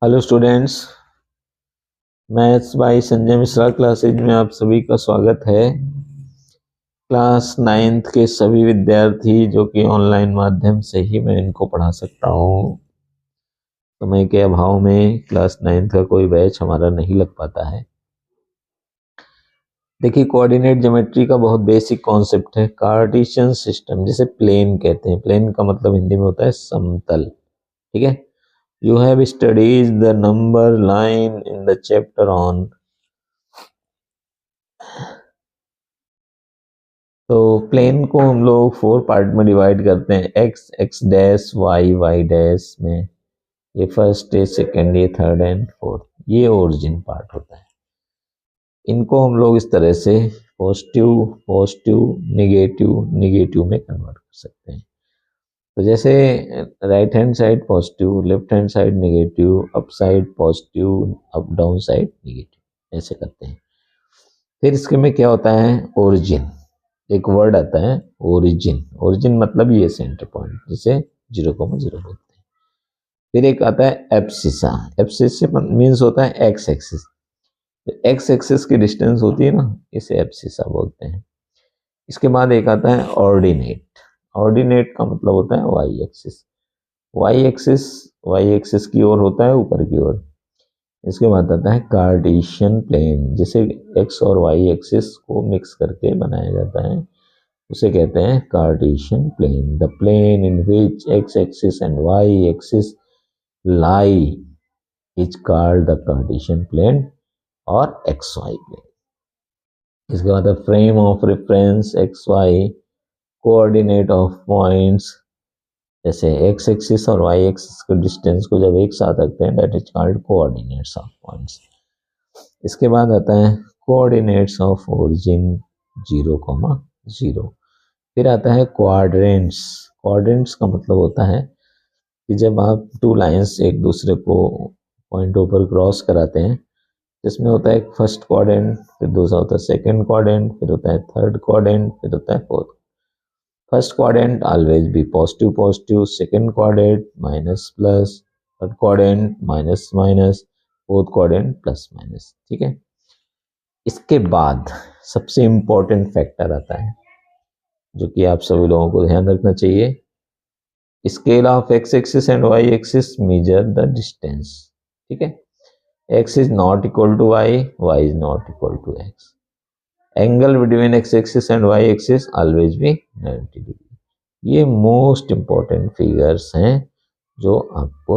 Hello students, maths by Sanjay Mishra classes में आप सभी का स्वागत है। क्लास 9th के सभी विद्यार्थी जो कि ऑनलाइन माध्यम से ही मैं इनको पढ़ा सकता हूँ। समय के अभाव में क्लास 9th का कोई बैच हमारा नहीं लग पाता है। देखिए, कोऑर्डिनेट ज्योमेट्री का बहुत बेसिक कॉन्सेप्ट है कार्टेशियन सिस्टम, जिसे प्लेन कहते हैं। प्लेन का मतलब हिंदी में होता है समतल। ठीक है, you have studied the number line in the chapter on। तो प्लेन को हम लोग 4 पार्ट में डिवाइड करते हैं, x, x dash, y, y dash में। ये फर्स्ट है, सेकंड, ये थर्ड एंड फोर्थ। ये ओरिजिन पार्ट होता है। इनको हम लोग इस तरह से पॉजिटिव पॉजिटिव नेगेटिव नेगेटिव में कन्वर्ट कर सकते हैं। तो जैसे right hand side positive, left hand side negative, up side positive, up down side negative, ऐसे करते हैं। फिर इसके में क्या होता है, ओरिजिन। एक वर्ड आता है ओरिजिन। ओरिजिन मतलब ये सेंटर पॉइंट, जिसे 0,0 बोलते हैं। फिर एक आता है एब्सिसा। एब्सिसा मीन्स होता है एक्स एक्सिस। एक्स एक्सिस की डिस्टेंस होती है ना, इसे एब्सिसा बोलते हैं। इसके बाद एक आता है ऑर्डिनेट। ऑर्डिनेट का मतलब होता है वाई एक्सिस। वाई एक्सिस की ओर होता है, ऊपर की ओर। इसके बाद आता है कार्टेशियन प्लेन, जिसे एक्स और वाई एक्सिस को मिक्स करके बनाया जाता है, उसे कहते हैं Cartesian plane. The plane in which x axis and y axis lie is called the Cartesian plane और एक्स वाई प्लेन। इसके बाद frame of reference x y, coordinate of points. जैसे एक्स एक्सिस और वाई एक्सिस के distance को जब एक साथ रखते हैं, that is called coordinates of points. इसके बाद आता है कोऑर्डिनेट्स ऑफ ओरिजिन 0,0। फिर आता है क्वाड्रेंट्स। क्वाड्रेंट्स का मतलब होता है कि जब आप 2 लाइंस एक दूसरे को पॉइंटों पर क्रॉस कराते हैं, जिसमें होता है एक फर्स्ट क्वाड्रेंट, फिर दूसरा होता है सेकंड क्वाड्रेंट, फिर होता है थर्ड क्वाड्रेंट, फिर होता है fourth. First quadrant always be positive positive, second quadrant minus plus, third quadrant minus minus, fourth quadrant plus minus. ठीक है, इसके बाद सबसे इंपॉर्टेंट फैक्टर आता है, जो कि आप सभी लोगों को ध्यान रखना चाहिए। Scale of x axis and y axis measure the distance. ठीक है, x is not equal to y, y is not equal to x. Angle between x axis and y axis always be 90 degree. ये most important figures हैं जो आपको